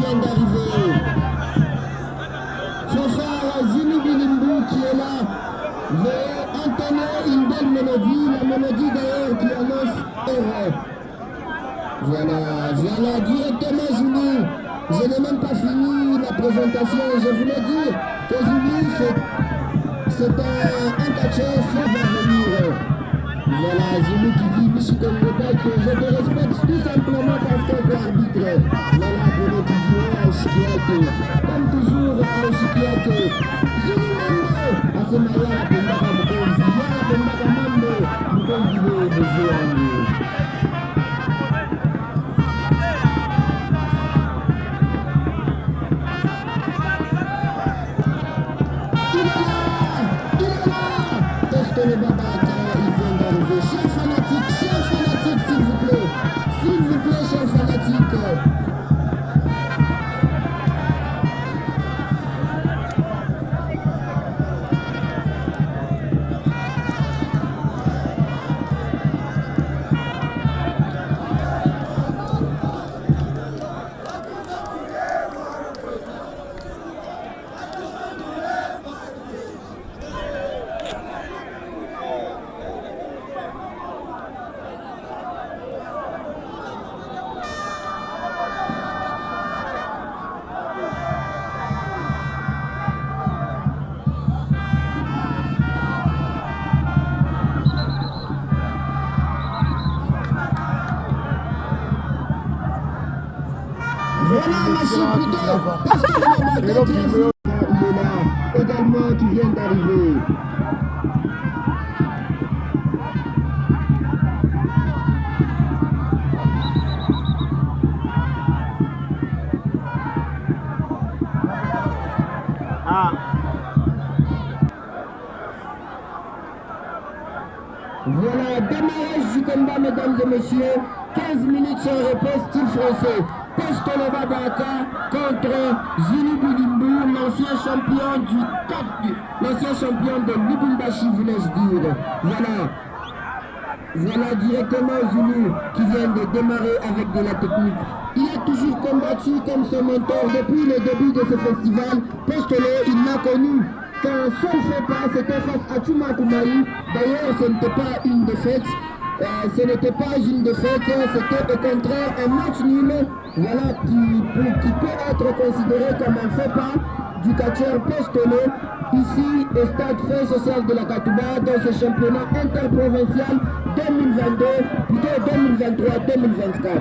vient d'arriver. Ce frère Zulu Bilimbu qui est là veut entonner une belle mélodie, la mélodie d'ailleurs qui annonce. Voilà, directement Zulu. Je n'ai même pas fini la présentation. Je voulais dire que Zulu, c'est un catcheur qui va venir. Voilà, Zulu qui dit Michigan Québec, je te respecte tout simplement parce que tu es arbitre. Voilà, pour le continuer à Oshikiake. Comme toujours à Oshikiake. Zulu Mambo, à ce maillot, à Pendaka Mukonzi, à Pendaka Mambo, Mukonzi de Zéani. Le Babaka, il vient d'arriver. Chers fanatiques, s'il vous plaît, chers fanatiques. Voilà, machine plutôt, parce que le Babaka il est là, également qui vient d'arriver. Voilà, démarrage du combat, mesdames et messieurs. 15 minutes sans repos, style français. Postolo Babaka contre Zulu Bilimbu, l'ancien champion de Lubumbashi, voulais-je dire. Voilà directement Zulu qui vient de démarrer avec de la technique. Il a toujours combattu comme son mentor depuis le début de ce festival. Postolo, il n'a connu qu'un seul faux pas, c'était face à Chuma Koumaï. D'ailleurs, ce n'était pas une défaite. C'était au contraire un match nul, voilà, qui peut être considéré comme un faux pas du catcheur Postolo, ici au stade Fonds social de la Katouba, dans ce championnat interprovincial 2022, plutôt 2023-2024.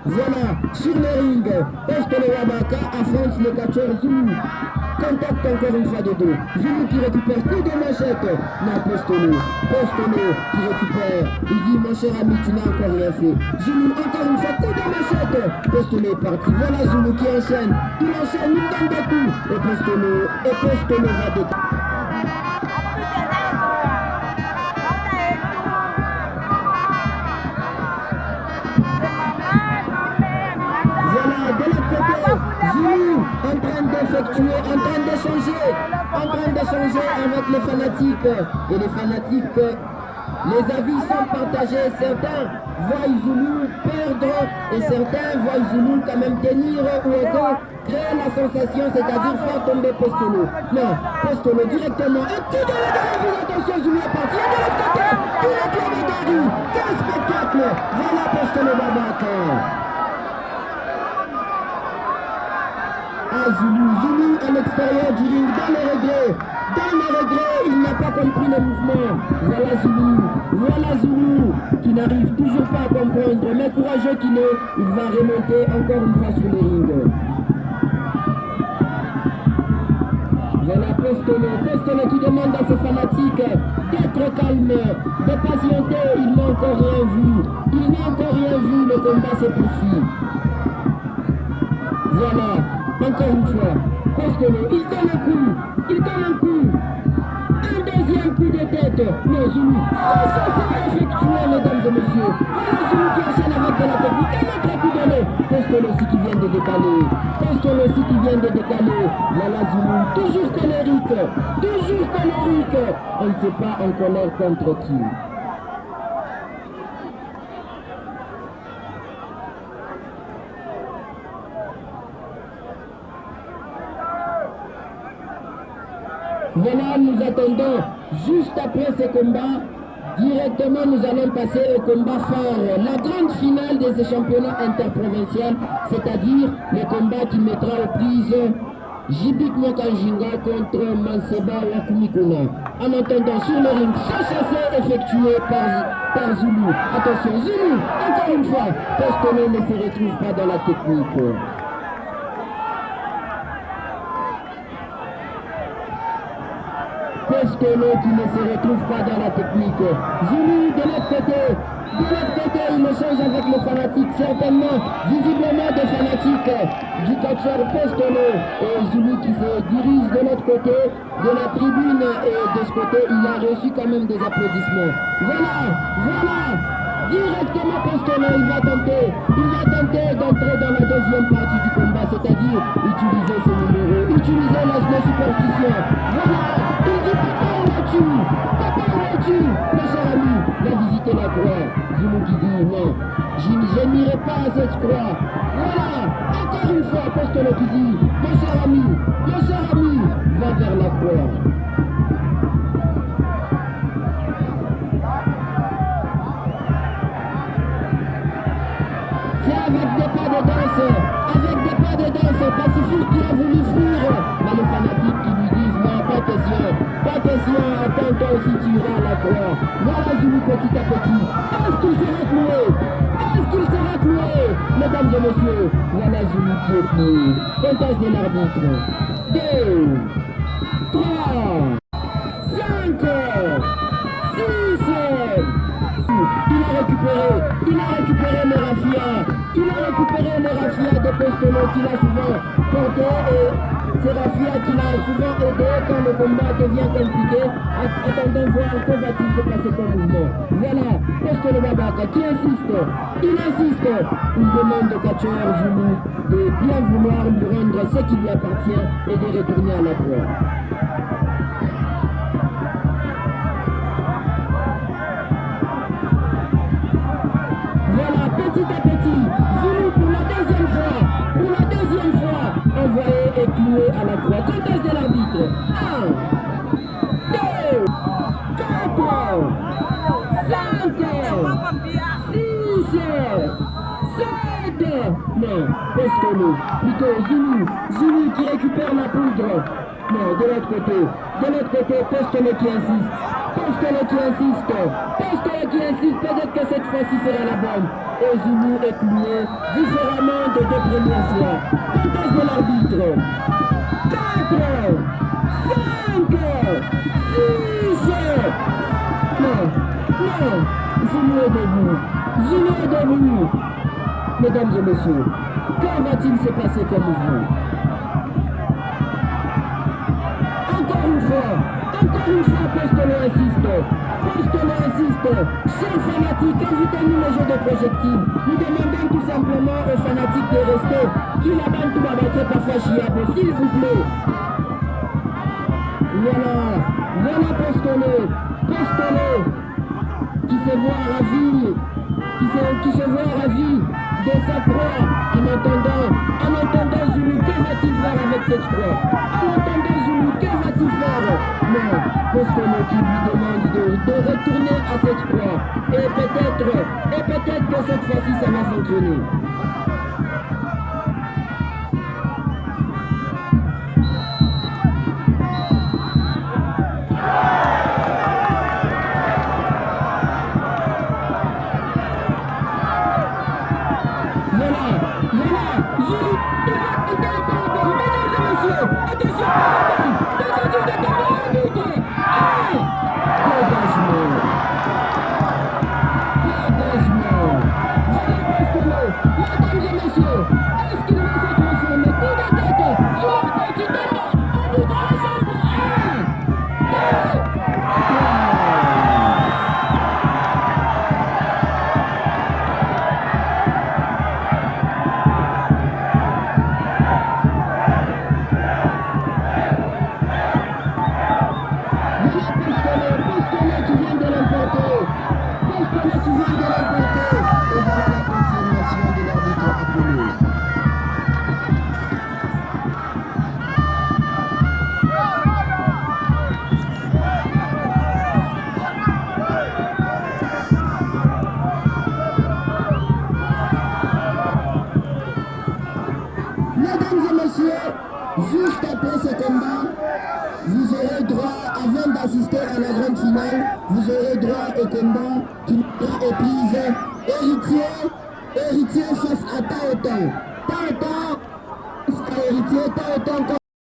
Voilà, sur le ring, Postolo Babaka affronte le catcheur Zulu. Contact encore une fois de dos. Zulu qui récupère coup de machette. Non, Postolo qui récupère. Il dit mon cher ami, tu n'as encore rien fait. Zulu encore une fois coup de machette. Postolo est parti. Voilà Zulu qui enchaîne. Il enchaîne, il donne des coups. Et Postolo va décaler. Zulu en train d'effectuer, en train d'échanger avec les fanatiques. Et les fanatiques, les avis sont partagés. Certains voient Zulu perdre et certains voient Zulu quand même tenir ou encore créer la sensation, c'est-à-dire faire tomber Postolo. Non, Postolo directement. Un coup de la attention, Zulu est parti. Et de l'autre côté, il est clamé d'Ari. Quel spectacle! Voilà Postolo Babaka. Zulu à l'extérieur du ring, dans les regrets, il n'a pas compris le mouvement. Voilà Zulu qui n'arrive toujours pas à comprendre, mais courageux qu'il est, il va remonter encore une fois sur le ring. Voilà Postolo qui demande à ses fanatiques d'être calme, de patienter, il n'a encore rien vu, le combat se poursuit. Voilà. Encore une fois, Postolo, il donne un coup. Un deuxième coup de tête. Mais Zulu, c'est effectué, mesdames et messieurs. Voilà Zulu qui enchaîne avec de la technique. Un autre coup donné. Postolo aussi qui vient de décaler. Voilà Zulu, toujours colérique. On ne sait pas en colère contre qui. Voilà, nous attendons juste après ce combat. Directement, nous allons passer au combat phare, la grande finale de ces championnats interprovinciaux, c'est-à-dire le combat qui mettra aux prises Jibik Mokanjinga contre Manseba Wakumikuna. En attendant, sur le ring, chassé effectué par Zulu. Attention, Zulu, encore une fois, Postone ne se retrouve pas dans la technique. Postone qui ne se retrouve pas dans la technique. Zulu de l'autre côté, il échange avec les fanatiques, certainement, visiblement des fanatiques du catcheur Postone. Et Zulu qui se dirige de l'autre côté de la tribune, et de ce côté, il a reçu quand même des applaudissements. Voilà, directement Postone, il va tenter d'entrer dans la deuxième partie du combat, c'est-à-dire utiliser ses numéros, utiliser la superstition. Voilà, il dit papa on tue, mon cher ami, va visiter la croix. Zulu qui dit non, je n'irai pas à cette croix. Voilà, encore une fois, Postone qui dit, mon cher ami, va vers la croix. C'est avec des pas de danse pacifique qui a voulu fuir. Mais les fanatiques qui lui disent non, pas question, attends-toi aussi, tu iras à la croix. Voilà Zulu petit à petit. Est-ce qu'il sera cloué? Mesdames et messieurs, voilà Zulu qui est cloué. Comptage de l'arbitre. 2, 3, 5, 6. Il a récupéré le raffia de Postone qu'il a souvent porté, et c'est raffia qu'il a souvent aidé quand le combat devient compliqué. Attendons voir que va-t-il se passer comme mouvement. Voilà, Postone Babaka qui insiste, il demande au catcheur Zulu de bien vouloir lui rendre ce qui lui appartient et de retourner à la croix. Voilà, petit à petit, Zulu pour la deuxième fois, envoyé et cloué à la croix. Comptage de l'arbitre. 1, 2, 4, 5, 6, 7. Non, Postone, plutôt Zulu qui récupère la poudre. Non, de l'autre côté, Postone qui insiste. Peut-être que cette fois-ci sera la bonne. Et Zulu est cloué différemment des deux premières fois. Comptage de l'arbitre. 4, 5, 6. Non, Zulu est debout. Mesdames et messieurs, quand va-t-il se passer comme mouvement? Encore une fois, Postone insiste. Chers fanatiques, invitez-nous le jeu de projectiles. Nous demandons tout simplement aux fanatiques de rester. Qu'il abandonne tout babattre parfois chiable, s'il vous plaît. Voilà Postone qui se voit ravi de sa croix. En attendant Zulu, que va-t-il faire avec cette croix? Non, Postone qui lui demande de retourner à cette croix. Et peut-être que cette fois-ci ça va fonctionner. Dégagement. Juste après ce combat, vous aurez droit, avant d'assister à la grande finale, vous aurez droit au combat qui nous oppose héritier face à Taotan. Taotan face à héritier, Taotan